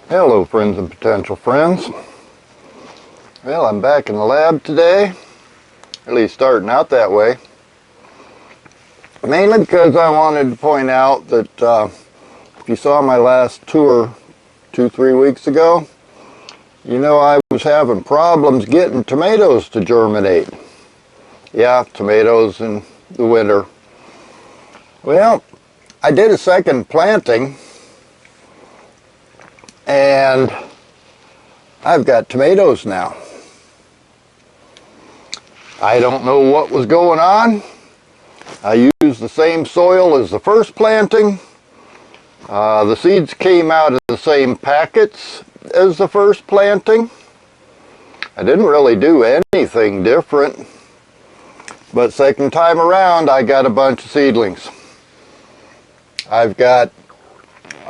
Hello friends and potential friends. Well, I'm back in the lab today, at least starting out that way. Mainly because I wanted to point out that if you saw my last tour 2-3 weeks ago, you know I was having problems getting tomatoes to germinate. Yeah, tomatoes in the winter. Well, I did a second planting and I've got tomatoes now. I don't know what was going on. I used the same soil as the first planting. The seeds came out of the same packets as the first planting. I didn't really do anything different. But second time around, I got a bunch of seedlings. I've got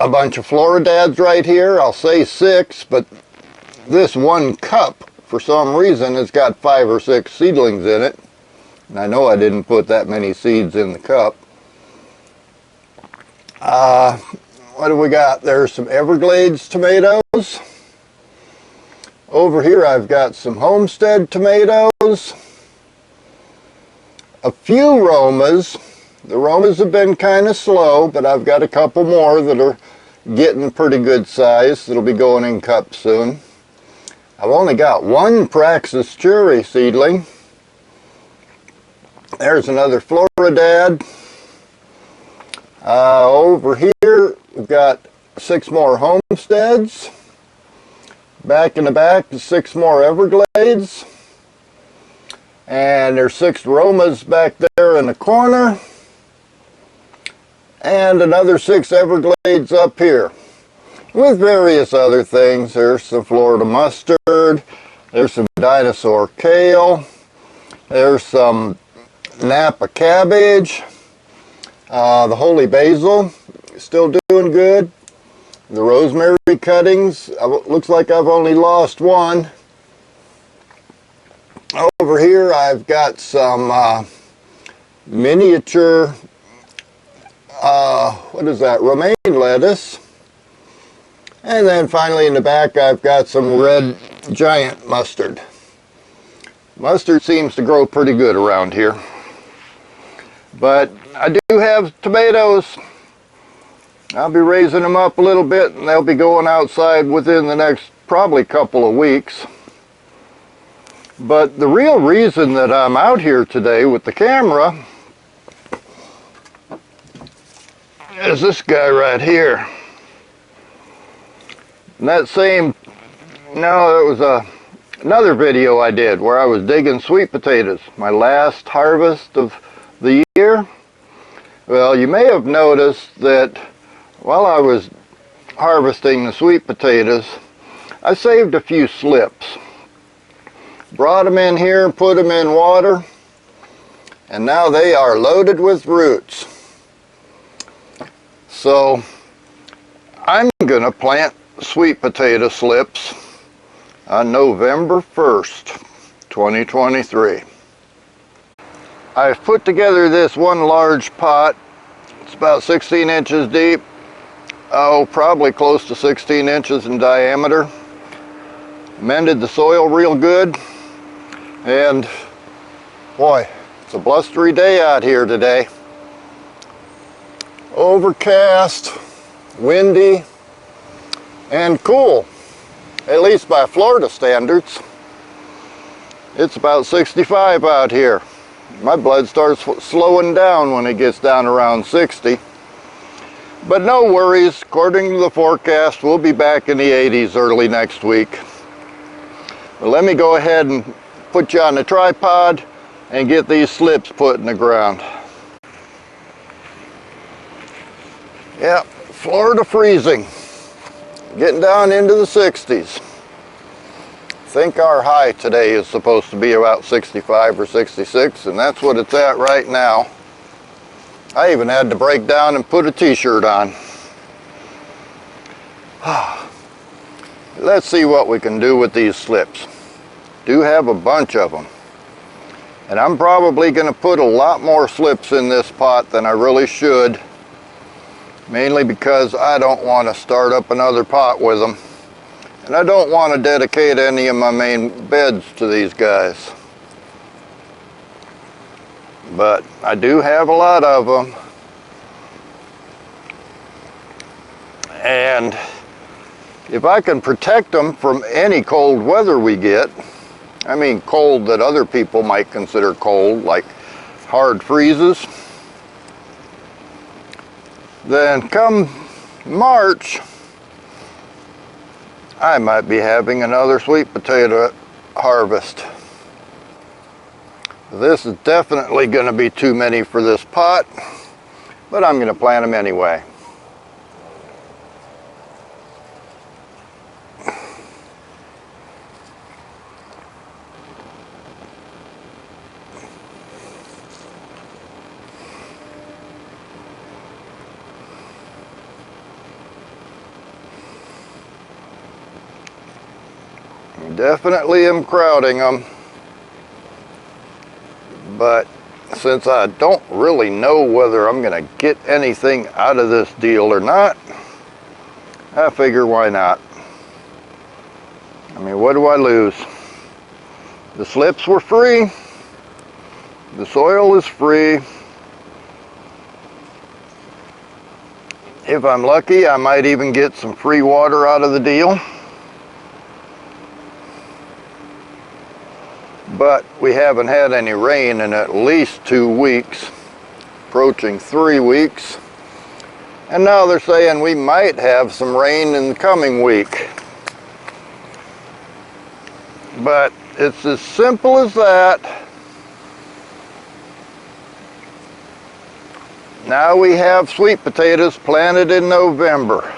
a bunch of Floridads right here. I'll say 6, but this one cup, for some reason, has got 5 or 6 seedlings in it. And I know I didn't put that many seeds in the cup. What do we got? There's some Everglades tomatoes. Over here I've got some Homestead tomatoes. A few Romas. The Romas have been kind of slow, but I've got a couple more that are getting pretty good size that'll be going in cups soon. I've only got one Praxis cherry seedling. There's another Floridad. Over here we've got 6 more Homesteads. Back in the back, 6 more Everglades. And there's 6 Romas back there in the corner. And another 6 Everglades up here. With various other things. There's some Florida mustard. There's some dinosaur kale. There's some Napa cabbage. The holy basil is still doing good. The rosemary cuttings, looks like I've only lost one. Over here I've got some miniature, what is that, romaine lettuce. And then finally in the back I've got some red giant mustard. Mustard seems to grow pretty good around here. But I do have tomatoes. I'll be raising them up a little bit and they'll be going outside within the next probably couple of weeks. But the real reason that I'm out here today with the camera is this guy right here. And that same, no, it was another video I did where I was digging sweet potatoes, my last harvest of the year. Well, you may have noticed that while I was harvesting the sweet potatoes, I saved a few slips. Brought them in here, put them in water, and now they are loaded with roots. So I'm going to plant sweet potato slips on November 1st, 2023. I've put together this one large pot. It's about 16 inches deep. Oh, probably close to 16 inches in diameter. Mended the soil real good. And boy, it's a blustery day out here today. Overcast, windy, and cool. At least by Florida standards. It's about 65 out here. My blood starts slowing down when it gets down around 60. But no worries, according to the forecast, we'll be back in the 80s early next week. But let me go ahead and put you on the tripod and get these slips put in the ground. Yeah, Florida freezing. Getting down into the 60s. I think our high today is supposed to be about 65 or 66, and that's what it's at right now. I even had to break down and put a t-shirt on. Let's see what we can do with these slips. Do have a bunch of them. And I'm probably going to put a lot more slips in this pot than I really should. Mainly because I don't want to start up another pot with them. And I don't want to dedicate any of my main beds to these guys. But I do have a lot of them. And if I can protect them from any cold weather we get, I mean cold that other people might consider cold, like hard freezes, then come March, I might be having another sweet potato harvest. This is definitely going to be too many for this pot, but I'm going to plant them anyway. Definitely am crowding them, but since I don't really know whether I'm going to get anything out of this deal or not, I figure why not. I mean, what do I lose? The slips were free, the soil is free. If I'm lucky, I might even get some free water out of the deal. But we haven't had any rain in at least 2 weeks, approaching 3 weeks. And now they're saying we might have some rain in the coming week. But it's as simple as that. Now we have sweet potatoes planted in November.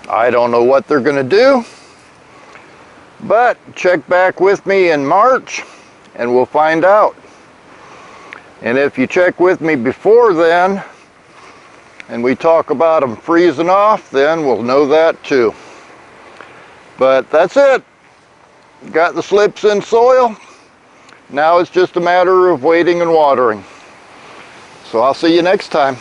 I don't know what they're going to do. But check back with me in March and we'll find out. And if you check with me before then and we talk about them freezing off, then we'll know that too. But that's it. Got the slips in soil. Now it's just a matter of waiting and watering. So I'll see you next time.